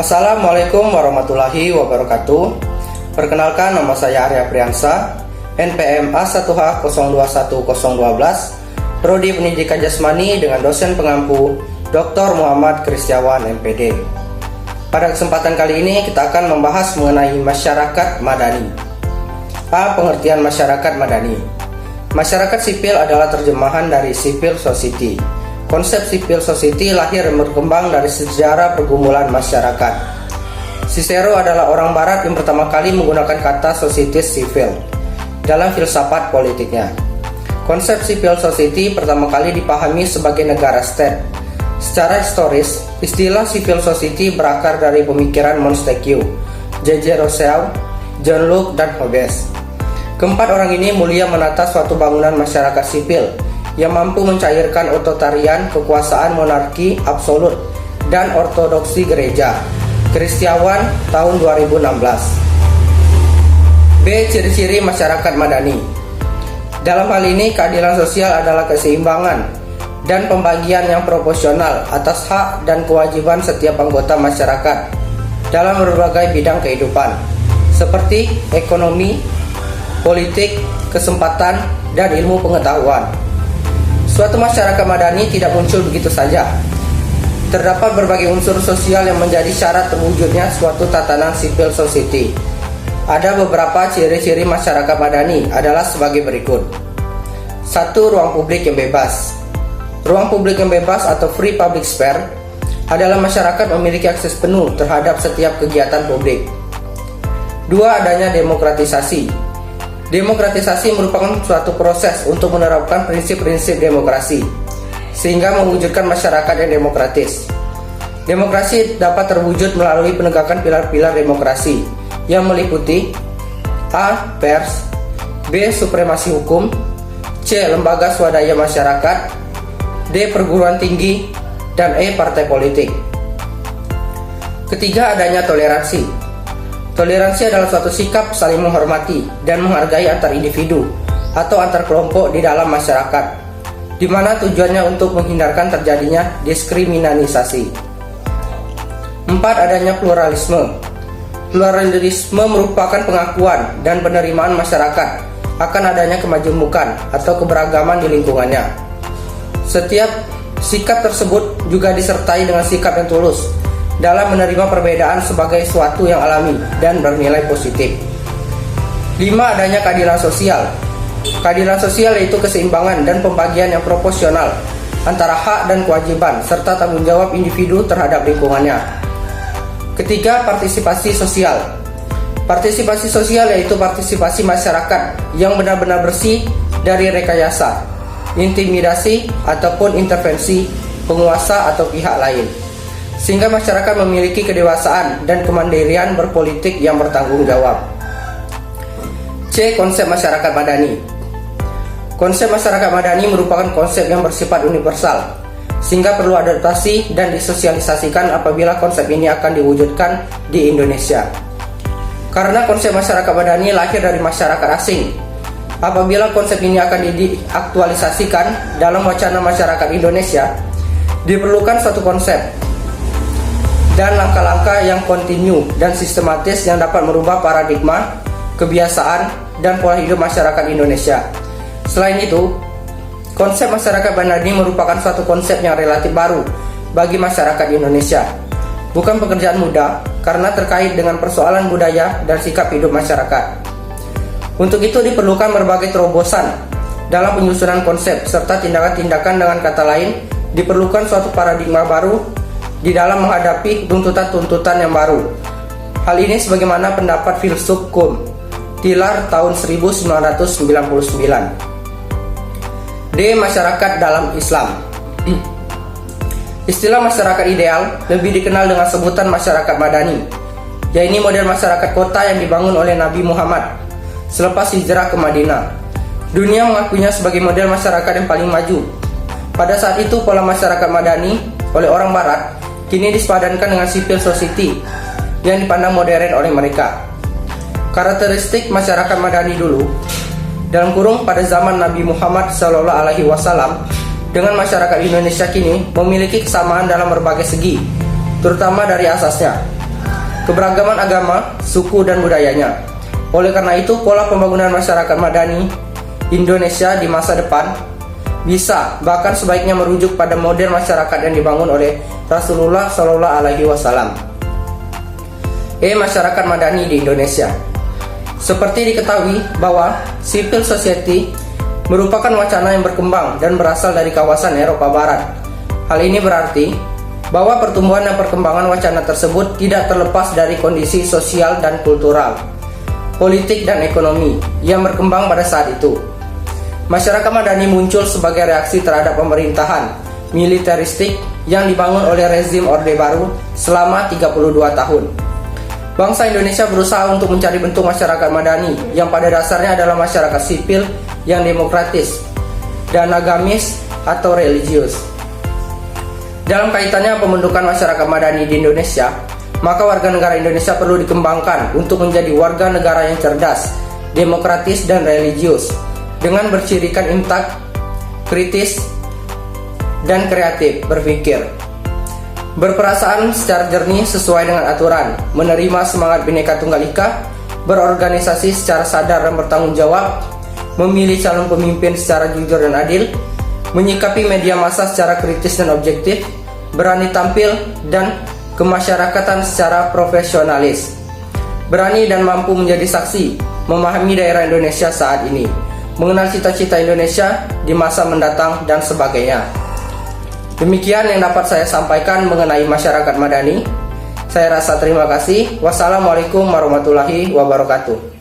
Assalamualaikum warahmatullahi wabarakatuh. Perkenalkan, nama saya Arya Priyansa, NPM A1H021012, Prodi Pendidikan Jasmani dengan dosen pengampu Dr. Muhammad Kristiawan MPD. Pada kesempatan kali ini kita akan membahas mengenai masyarakat madani. A. Pengertian masyarakat madani. Masyarakat sipil adalah terjemahan dari civil society. Konsep civil society lahir dan berkembang dari sejarah pergumulan masyarakat. Cicero adalah orang barat yang pertama kali menggunakan kata society civil dalam filsafat politiknya. Konsep civil society pertama kali dipahami sebagai negara state. Secara historis, istilah civil society berakar dari pemikiran Montesquieu, J.J. Rousseau, John Locke, dan Hobbes. Keempat orang ini mulia menata suatu bangunan masyarakat sipil yang mampu mencairkan otoritarian, kekuasaan monarki absolut, dan ortodoksi gereja. Kristiawan tahun 2016. B. Ciri-ciri masyarakat madani. Dalam hal ini, keadilan sosial adalah keseimbangan dan pembagian yang proporsional atas hak dan kewajiban setiap anggota masyarakat dalam berbagai bidang kehidupan, seperti ekonomi, politik, kesempatan, dan ilmu pengetahuan. Suatu masyarakat madani tidak muncul begitu saja. Terdapat berbagai unsur sosial yang menjadi syarat terwujudnya suatu tatanan civil society. Ada beberapa ciri-ciri masyarakat madani adalah sebagai berikut. 1. Ruang publik yang bebas. Ruang publik yang bebas atau free public sphere adalah masyarakat memiliki akses penuh terhadap setiap kegiatan publik. 2. Adanya demokratisasi. Demokratisasi merupakan suatu proses untuk menerapkan prinsip-prinsip demokrasi, sehingga mewujudkan masyarakat yang demokratis. Demokrasi dapat terwujud melalui penegakan pilar-pilar demokrasi, yang meliputi A. Pers, B. Supremasi hukum, C. Lembaga swadaya masyarakat, D. Perguruan tinggi, dan E. Partai politik. Ketiga, adanya toleransi. Toleransi adalah suatu sikap saling menghormati dan menghargai antar individu atau antar kelompok di dalam masyarakat, di mana tujuannya untuk menghindarkan terjadinya diskriminasi. 4. Adanya pluralisme. Pluralisme merupakan pengakuan dan penerimaan masyarakat akan adanya kemajemukan atau keberagaman di lingkungannya. Setiap sikap tersebut juga disertai dengan sikap yang tulus dalam menerima perbedaan sebagai suatu yang alami dan bernilai positif. 5. Adanya keadilan sosial. Keadilan sosial yaitu keseimbangan dan pembagian yang proporsional antara hak dan kewajiban serta tanggung jawab individu terhadap lingkungannya. Ketiga, partisipasi sosial. Partisipasi sosial yaitu partisipasi masyarakat yang benar-benar bersih dari rekayasa, intimidasi, ataupun intervensi penguasa atau pihak lain, sehingga masyarakat memiliki kedewasaan dan kemandirian berpolitik yang bertanggung jawab. C. Konsep masyarakat madani. Konsep masyarakat madani merupakan konsep yang bersifat universal, sehingga perlu adaptasi dan disosialisasikan apabila konsep ini akan diwujudkan di Indonesia. Karena konsep masyarakat madani lahir dari masyarakat asing, apabila konsep ini akan diaktualisasikan dalam wacana masyarakat Indonesia, diperlukan suatu konsep dan langkah-langkah yang kontinu dan sistematis yang dapat merubah paradigma, kebiasaan, dan pola hidup masyarakat Indonesia. Selain itu, konsep masyarakat madani merupakan suatu konsep yang relatif baru bagi masyarakat Indonesia. Bukan pekerjaan mudah karena terkait dengan persoalan budaya dan sikap hidup masyarakat. Untuk itu diperlukan berbagai terobosan dalam penyusunan konsep serta tindakan-tindakan, dengan kata lain, diperlukan suatu paradigma baru di dalam menghadapi tuntutan-tuntutan yang baru. Hal ini sebagaimana pendapat filsuf Kuhn, Tiller tahun 1999. D. Masyarakat dalam Islam. Istilah masyarakat ideal lebih dikenal dengan sebutan masyarakat madani, yaitu model masyarakat kota yang dibangun oleh Nabi Muhammad selepas hijrah ke Madinah. Dunia mengakuinya sebagai model masyarakat yang paling maju. Pada saat itu, pola masyarakat madani oleh orang barat kini disepadankan dengan civil society yang dipandang modern oleh mereka. Karakteristik masyarakat madani dulu, dalam kurung pada zaman Nabi Muhammad SAW, dengan masyarakat Indonesia kini memiliki kesamaan dalam berbagai segi, terutama dari asasnya. keberagaman agama, suku, dan budayanya. Oleh karena itu, pola pembangunan masyarakat madani Indonesia di masa depan bisa bahkan sebaiknya merujuk pada model masyarakat yang dibangun oleh Rasulullah Shallallahu Alaihi Wasallam. Masyarakat madani di Indonesia. Seperti diketahui bahwa civil society merupakan wacana yang berkembang dan berasal dari kawasan Eropa Barat. Hal ini berarti bahwa pertumbuhan dan perkembangan wacana tersebut tidak terlepas dari kondisi sosial dan kultural, politik dan ekonomi yang berkembang pada saat itu. Masyarakat madani muncul sebagai reaksi terhadap pemerintahan militeristik yang dibangun oleh rezim Orde Baru selama 32 tahun. Bangsa Indonesia berusaha untuk mencari bentuk masyarakat madani yang pada dasarnya adalah masyarakat sipil yang demokratis dan agamis atau religius. Dalam kaitannya pembentukan masyarakat madani di Indonesia, maka warga negara Indonesia perlu dikembangkan untuk menjadi warga negara yang cerdas, demokratis, dan religius dengan bercirikan intak, kritis, dan kreatif berpikir, berperasaan secara jernih sesuai dengan aturan, menerima semangat Bhinneka Tunggal Ika, berorganisasi secara sadar dan bertanggung jawab, memilih calon pemimpin secara jujur dan adil, menyikapi media massa secara kritis dan objektif, berani tampil dan kemasyarakatan secara profesionalis, berani dan mampu menjadi saksi, memahami daerah Indonesia saat ini, mengenal cita-cita Indonesia di masa mendatang, dan sebagainya. Demikian yang dapat saya sampaikan mengenai masyarakat madani. Saya rasa terima kasih. Wassalamualaikum warahmatullahi wabarakatuh.